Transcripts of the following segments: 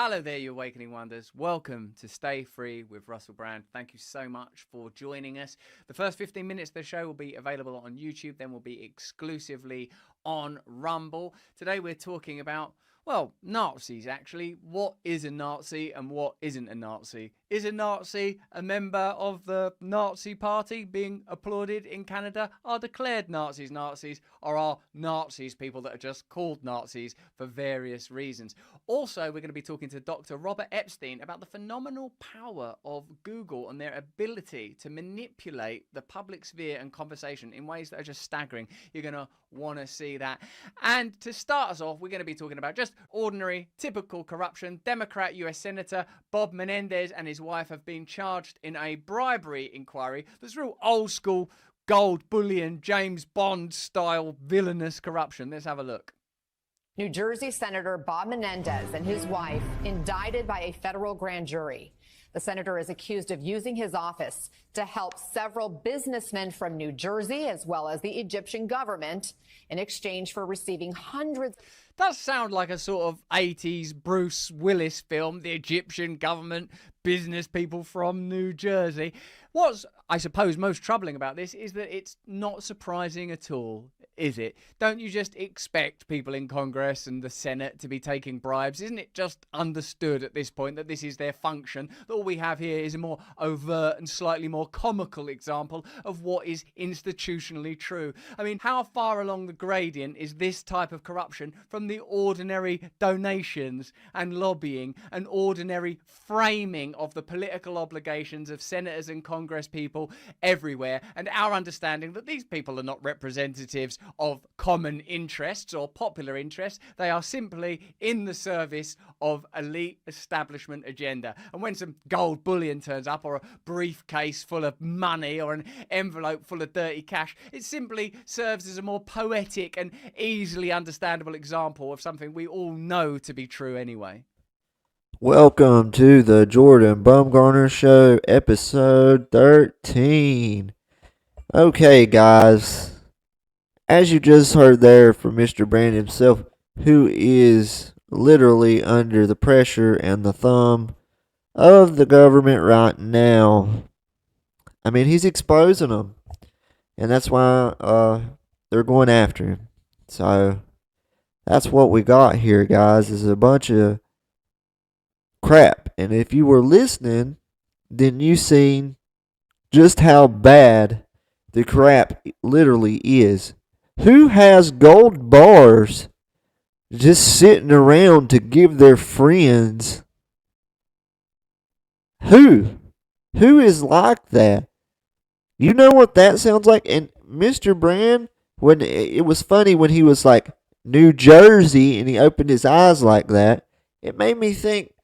Hello there, you awakening wonders. Welcome to Stay Free with Russell Brand. Thank you so much for joining us. The first 15 minutes of the show will be available on YouTube, then will be exclusively on Rumble. Today we're talking about, well, Nazis actually. What is a Nazi and what isn't a Nazi? Is a Nazi a member of the Nazi party being applauded in Canada? Are declared Nazis Nazis, or are Nazis people that are just called Nazis for various reasons? Also, we're going to be talking to Dr. Robert Epstein about the phenomenal power of Google and their ability to manipulate the public sphere and conversation in ways that are just staggering. You're going to want to see that. And to start us off, we're going to be talking about just ordinary, typical corruption. Democrat US Senator Bob Menendez and his wife have been charged in a bribery inquiry that's real old school, gold bullion, James Bond style villainous corruption. Let's have a look. New Jersey Senator Bob Menendez and his wife indicted by a federal grand jury. The senator is accused of using his office to help several businessmen from New Jersey, as well as the Egyptian government, in exchange for receiving hundreds. Does sound like a sort of 80s Bruce Willis film, the Egyptian government, business people from New Jersey. What's, I suppose, most troubling about this is that it's not surprising at all, is it? Don't you just expect people in Congress and the Senate to be taking bribes? Isn't it just understood at this point that this is their function? That all we have here is a more overt and slightly more comical example of what is institutionally true. I mean, how far along the gradient is this type of corruption from the ordinary donations and lobbying and ordinary framing of the political obligations of senators and Congress people everywhere, and our understanding that these people are not representatives of common interests or popular interests. They are simply in the service of elite establishment agenda. And when some gold bullion turns up, or a briefcase full of money, or an envelope full of dirty cash, it simply serves as a more poetic and easily understandable example of something we all know to be true anyway. Welcome to the Jordan Bumgarner Show, episode 13. Okay, guys, as you just heard there from Mr. Brand himself, who is literally under the pressure and the thumb of the government right now. I mean, he's exposing them, and that's why they're going after him. So that's what we got here, guys, is a bunch of crap. And if you were listening, then you seen just how bad the crap literally is. Who has gold bars just sitting around to give their friends? Who is like that? You know what that sounds like? And Mr. Brand, when it was funny when he was like New Jersey and he opened his eyes like that, it made me think,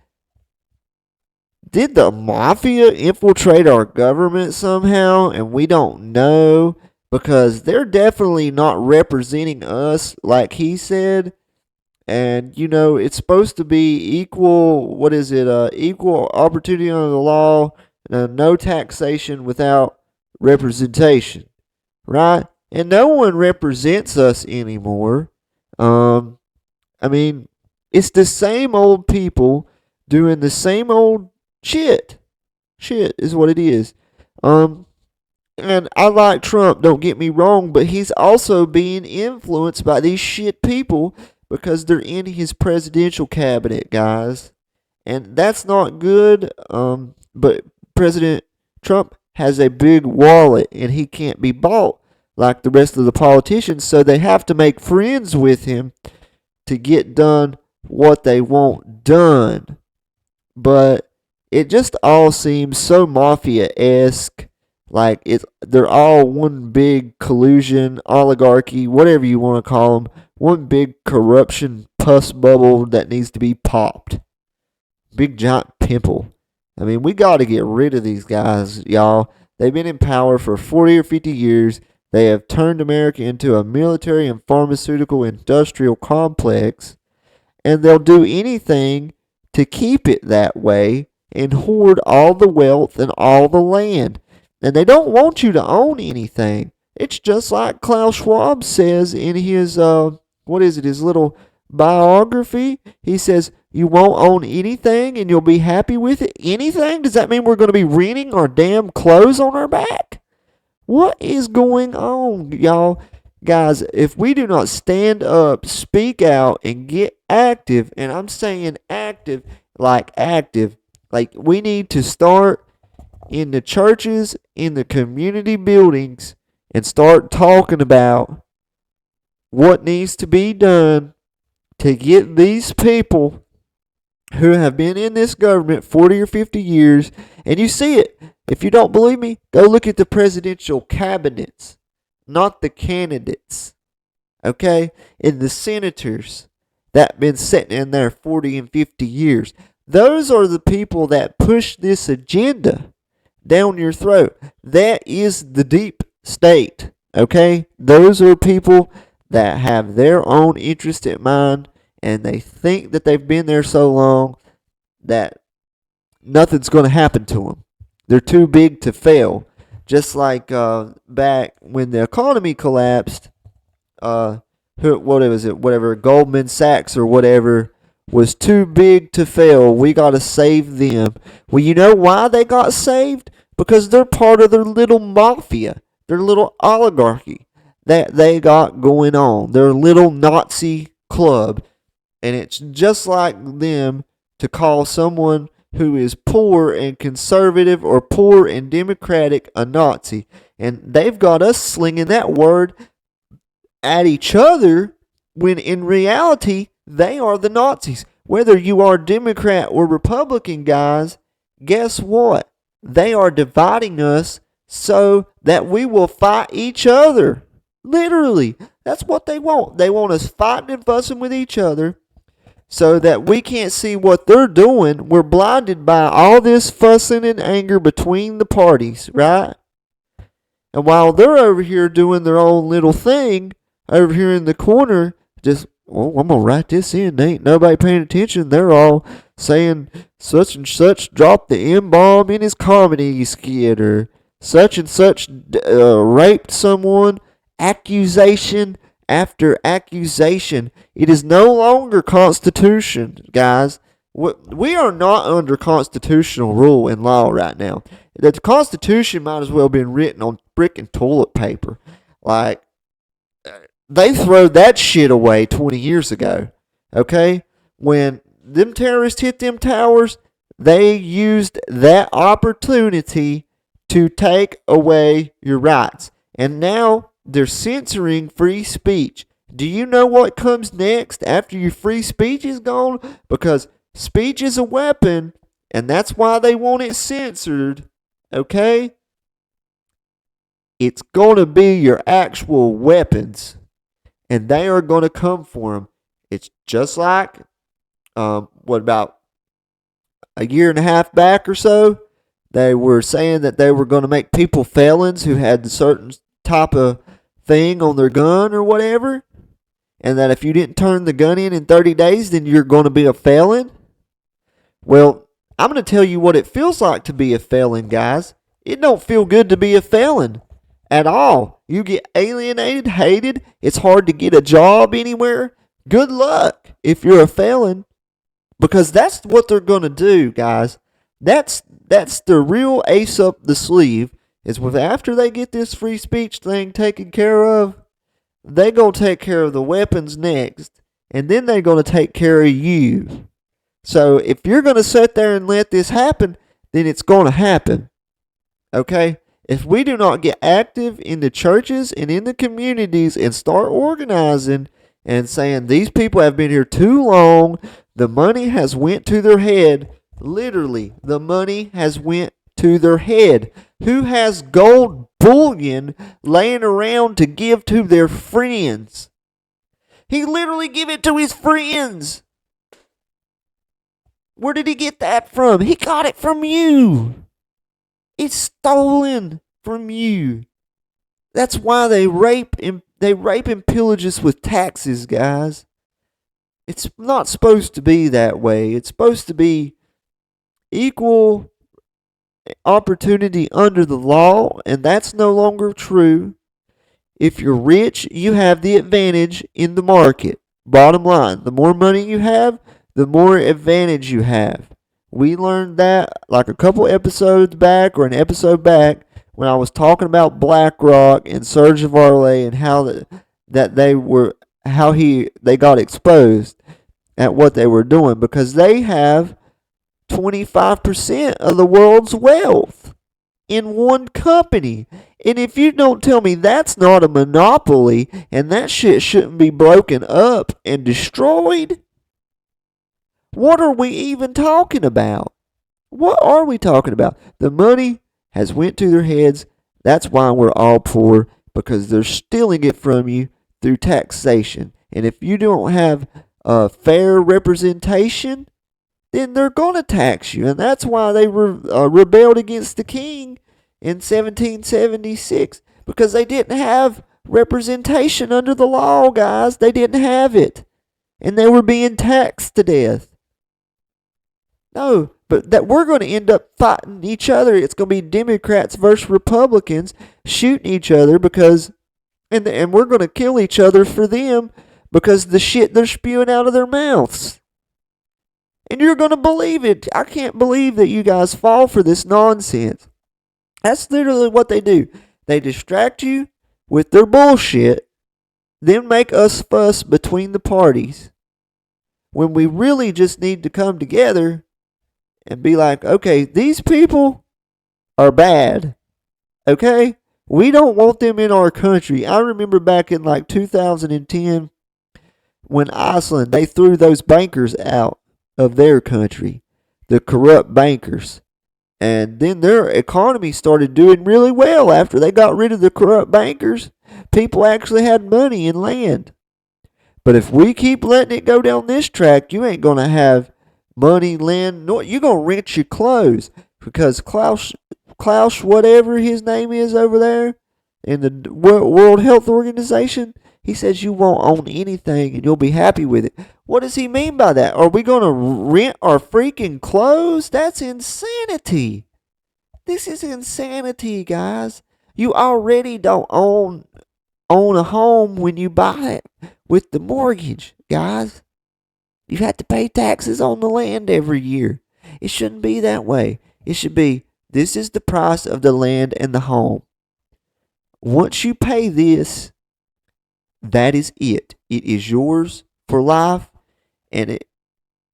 did the mafia infiltrate our government somehow and we don't know? Because they're definitely not representing us like he said. And, you know, it's supposed to be equal, equal opportunity under the law, no taxation without representation, right? And no one represents us anymore. I mean, it's the same old people doing the same old shit. Shit is what it is. And I like Trump, don't get me wrong, but he's also being influenced by these shit people because they're in his presidential cabinet, guys. And that's not good. But President Trump has a big wallet and he can't be bought like the rest of the politicians, so they have to make friends with him to get done what they want done. But it just all seems so mafia-esque, like they're all one big collusion, oligarchy, whatever you want to call them, one big corruption pus bubble that needs to be popped. Big giant pimple. I mean, we got to get rid of these guys, y'all. They've been in power for 40 or 50 years. They have turned America into a military and pharmaceutical industrial complex, and they'll do anything to keep it that way and hoard all the wealth and all the land. And they don't want you to own anything. It's just like Klaus Schwab says in his, his little biography. He says, You won't own anything and you'll be happy with it? Anything? Does that mean we're going to be renting our damn clothes on our back? What is going on, y'all? Guys, if we do not stand up, speak out, and get active, and I'm saying active, like we need to start in the churches, in the community buildings, and start talking about what needs to be done to get these people who have been in this government 40 or 50 years, and you see it. If you don't believe me, go look at the presidential cabinets, not the candidates, okay? And the senators that been sitting in there 40 and 50 years. Those are the people that push this agenda down your throat. That is the deep state, okay? Those are people that have their own interest in mind, and they think that they've been there so long that nothing's going to happen to them. They're too big to fail. Just like back when the economy collapsed, whatever, Goldman Sachs or whatever was too big to fail. We got to save them. Well, you know why they got saved? Because they're part of their little mafia, their little oligarchy that they got going on, their little Nazi club. And it's just like them to call someone who is poor and conservative or poor and democratic a Nazi. And they've got us slinging that word at each other when in reality they are the Nazis. Whether you are Democrat or Republican, guys, guess what? They are dividing us so that we will fight each other. Literally. That's what they want. They want us fighting and fussing with each other so that we can't see what they're doing. We're blinded by all this fussing and anger between the parties, right? And while they're over here doing their own little thing, over here in the corner, just, well, I'm going to write this in. Ain't nobody paying attention. They're all saying such and such dropped the M-bomb in his comedy skit, or such and such raped someone. Accusation after accusation. It is no longer Constitution, guys. We are not under constitutional rule and law right now. The Constitution might as well have been written on brick and toilet paper. Like, they threw that shit away 20 years ago, okay? When them terrorists hit them towers, they used that opportunity to take away your rights. And now they're censoring free speech. Do you know what comes next after your free speech is gone? Because speech is a weapon, and that's why they want it censored, okay? It's going to be your actual weapons, and they are going to come for them. It's just like, about a year and a half back or so, they were saying that they were going to make people felons who had a certain type of thing on their gun or whatever, and that if you didn't turn the gun in 30 days, then you're going to be a felon. Well, I'm going to tell you what it feels like to be a felon, guys. It don't feel good to be a felon at all. You get alienated, hated. It's hard to get a job anywhere. Good luck if you're a felon, because that's what they're going to do, guys. That's the real ace up the sleeve, is with after they get this free speech thing taken care of, they going to take care of the weapons next, and then they're going to take care of you. So if you're going to sit there and let this happen, then it's going to happen. Okay? If we do not get active in the churches and in the communities and start organizing and saying these people have been here too long, the money has went to their head. Literally, the money has went to their head. Who has gold bullion laying around to give to their friends? He literally give it to his friends. Where did he get that from? He got it from you. It's stolen from you. That's why they rape and pillage us with taxes, guys. It's not supposed to be that way. It's supposed to be equal opportunity under the law, and that's no longer true. If you're rich, you have the advantage in the market. Bottom line, the more money you have, the more advantage you have. We learned that like a couple episodes back or an episode back when I was talking about BlackRock and Serge Varley and how that they were they got exposed at what they were doing because they have 25% of the world's wealth in one company. And if you don't tell me that's not a monopoly and that shit shouldn't be broken up and destroyed, what are we even talking about? What are we talking about? The money has went to their heads. That's why we're all poor, because they're stealing it from you through taxation. And if you don't have a fair representation, then they're going to tax you. And that's why they rebelled against the king in 1776, because they didn't have representation under the law, guys. They didn't have it. And they were being taxed to death. No, but that we're going to end up fighting each other. It's going to be Democrats versus Republicans shooting each other because, and we're going to kill each other for them because the shit they're spewing out of their mouths. And you're going to believe it. I can't believe that you guys fall for this nonsense. That's literally what they do. They distract you with their bullshit, then make us fuss between the parties when we really just need to come together and be like, okay, these people are bad. Okay? We don't want them in our country. I remember back in like 2010 when Iceland, they threw those bankers out of their country, the corrupt bankers. And then their economy started doing really well after they got rid of the corrupt bankers. People actually had money and land. But if we keep letting it go down this track, you ain't going to have money, land, nor you're going to rent your clothes. Because Klaus, whatever his name is over there in the World Health Organization, he says you won't own anything and you'll be happy with it. What does he mean by that? Are we going to rent our freaking clothes? That's insanity. This is insanity, guys. You already don't own a home when you buy it with the mortgage, guys. You have to pay taxes on the land every year. It shouldn't be that way. It should be, this is the price of the land and the home. Once you pay this, that is it. It is yours for life, and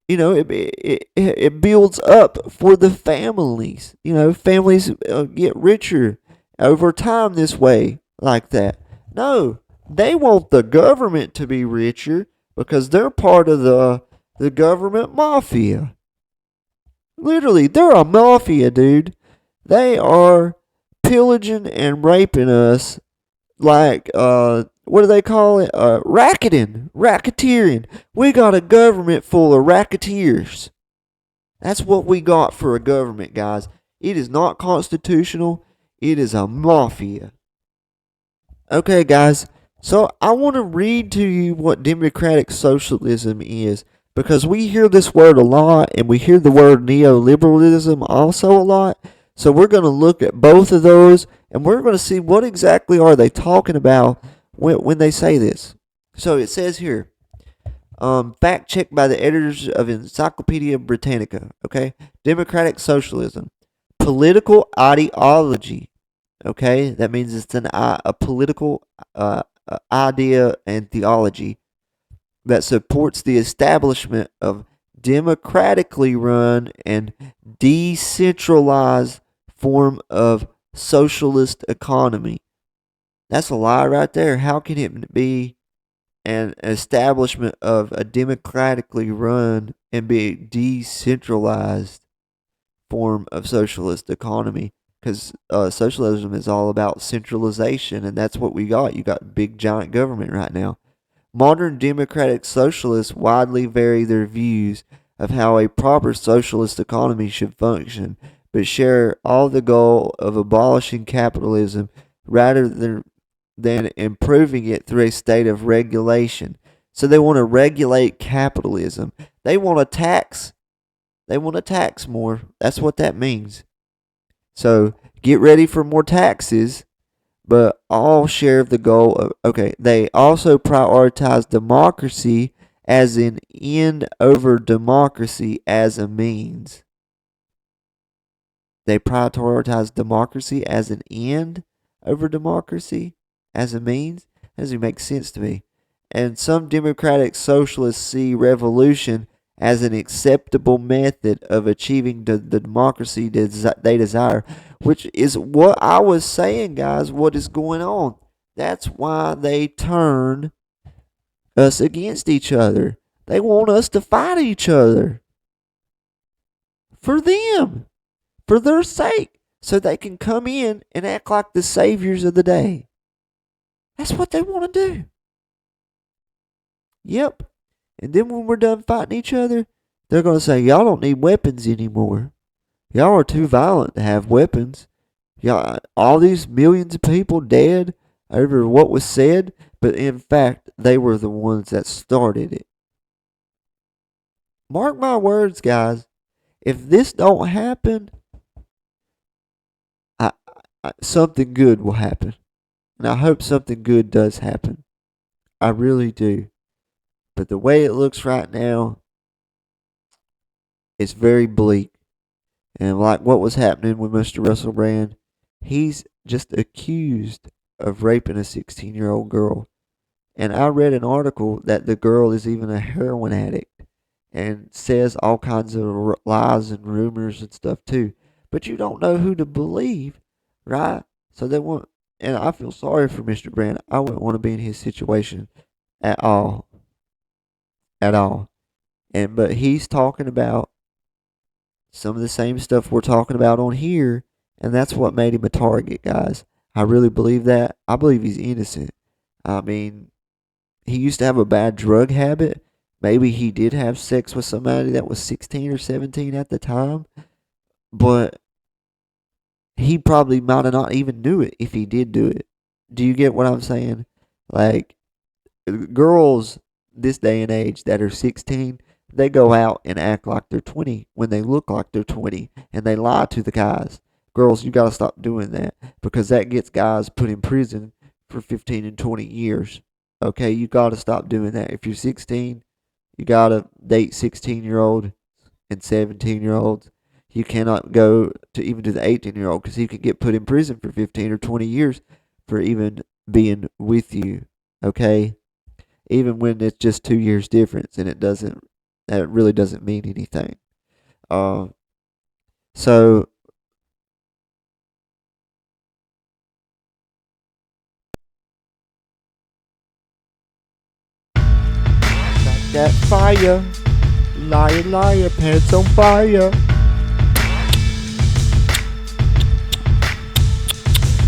it builds up for the families. Families get richer over time this way, like that. No, they want the government to be richer because they're part of the government mafia. Literally, they're a mafia, dude. They are pillaging and raping us like, what do they call it? Racketeering. We got a government full of racketeers. That's what we got for a government, guys. It is not constitutional. It is a mafia. Okay, guys. So I want to read to you what democratic socialism is, because we hear this word a lot, and we hear the word neoliberalism also a lot. So we're going to look at both of those, and we're going to see what exactly are they talking about when they say this. So it says here, fact checked by the editors of Encyclopedia Britannica. Okay, democratic socialism, political ideology. Okay, that means it's a political idea and theology that supports the establishment of democratically run and decentralized form of socialist economy. That's a lie right there. How can it be an establishment of a democratically run and be decentralized form of socialist economy? Because socialism is all about centralization, and that's what we got. You got big giant government right now. Modern democratic socialists widely vary their views of how a proper socialist economy should function, but share all the goal of abolishing capitalism rather than improving it through a state of regulation. So they want to regulate capitalism. They want to tax. They want to tax more. That's what that means. So get ready for more taxes, but all share of the goal of, okay, they also prioritize democracy as an end over democracy as a means. They prioritize democracy as an end over democracy as a means. That doesn't make sense to me. And some democratic socialists see revolution as an acceptable method of achieving the democracy they desire, which is what I was saying, guys, what is going on. That's why they turn us against each other. They want us to fight each other. For them. For their sake. So they can come in and act like the saviors of the day. That's what they want to do. Yep. And then when we're done fighting each other, they're going to say, y'all don't need weapons anymore. Y'all are too violent to have weapons. Y'all, all these millions of people dead over what was said, but in fact, they were the ones that started it. Mark my words, guys. If this don't happen, something good will happen. And I hope something good does happen. I really do. But the way it looks right now, it's very bleak. And like what was happening with Mr. Russell Brand, he's just accused of raping a 16-year-old girl. And I read an article that the girl is even a heroin addict and says all kinds of lies and rumors and stuff too. But you don't know who to believe, right? So they want, and I feel sorry for Mr. Brand. I wouldn't want to be in his situation at all. At all. But he's talking about some of the same stuff we're talking about on here, and that's what made him a target, guys. I really believe that. I believe he's innocent. I mean, he used to have a bad drug habit. Maybe he did have sex with somebody that was 16 or 17 at the time, but he probably might have not even knew it if he did do it. Do you get what I'm saying? Like, girls this day and age that are 16, they go out and act like they're 20 when they look like they're 20, and they lie to the guys. Girls, you gotta stop doing that, because that gets guys put in prison for 15 and 20 years. Okay, you gotta stop doing that. If you're 16, you gotta date 16-year-old and 17-year-olds. You cannot go to even to the 18-year-old, because he can get put in prison for 15 or 20 years for even being with you. Okay, even when it's just 2 years difference, and that really doesn't mean anything. So like that fire, liar, liar, pants on fire.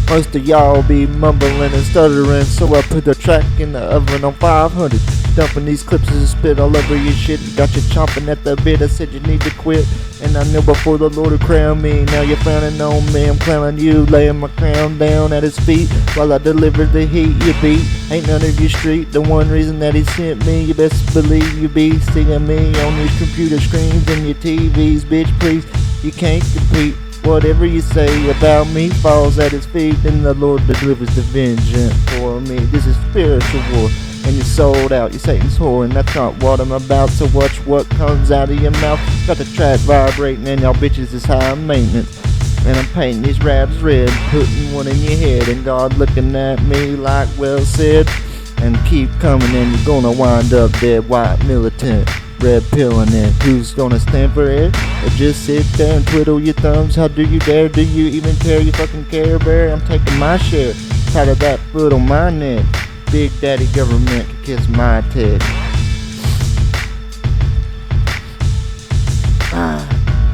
Most of y'all be mumbling and stuttering, so I put the track in the oven on 500. Dumping these clips and spit all over your shit. Got you chomping at the bit. I said you need to quit, and I knew before the Lord would crown me. Now you're frowning on me, I'm clowning you, laying my crown down at his feet while I deliver the heat you beat. Ain't none of your street. The one reason that he sent me, you best believe you be seeing me on these computer screens and your TVs, bitch. Please, you can't compete. Whatever you say about me falls at his feet, and the Lord delivers the vengeance for me. This is spiritual war, and you're sold out. You're Satan's whore, and that's not what I'm about. So watch what comes out of your mouth. Got the track vibrating, and y'all bitches is high maintenance. And I'm painting these raps red, putting one in your head, and God looking at me like, well said. And keep coming, and you're gonna wind up dead, white militant. Red pill in it. Who's gonna stand for it? Or just sit there and twiddle your thumbs? How do you dare? Do you even care? You fucking care, bear? I'm taking my share. Tired of that foot on my neck. Big daddy government can kiss my tech.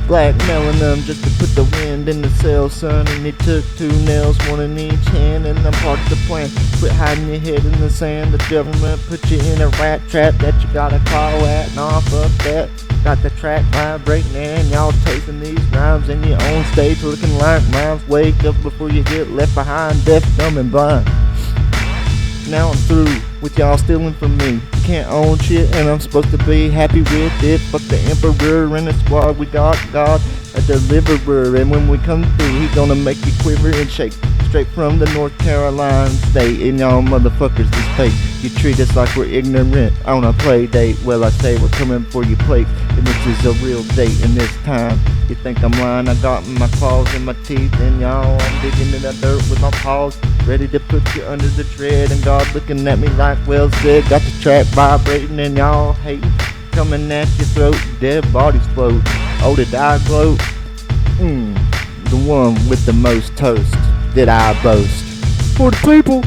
Blackmailing them just to put the wind in the sails, son. And he took 2 nails, one in each hand, and I'm part of the plan. Quit hiding your head in the sand. The government put you in a rat trap that you gotta call at. Nah, fuck that. Got the track vibrating and y'all tasting these rhymes in your own stage, looking like mimes. Wake up before you get left behind, deaf, dumb, and blind. Now I'm through with y'all stealing from me. You can't own shit, and I'm supposed to be happy with it. Fuck the emperor and the squad. We got God, a deliverer, and when we come through, he gonna make you quiver and shake. Straight from the North Carolina state, and y'all motherfuckers is fake. You treat us like we're ignorant on a play date. Well, I say we're coming for your plate, and this is a real date. And this time, you think I'm lying? I got my claws and my teeth, and y'all, I'm digging in the dirt with my paws, ready to put you under the tread. And God looking at me like Will said, got the track vibrating, and y'all hating, coming at your throat. Dead bodies float. Oh, did I gloat? The one with the most toast. Did I boast? For the people.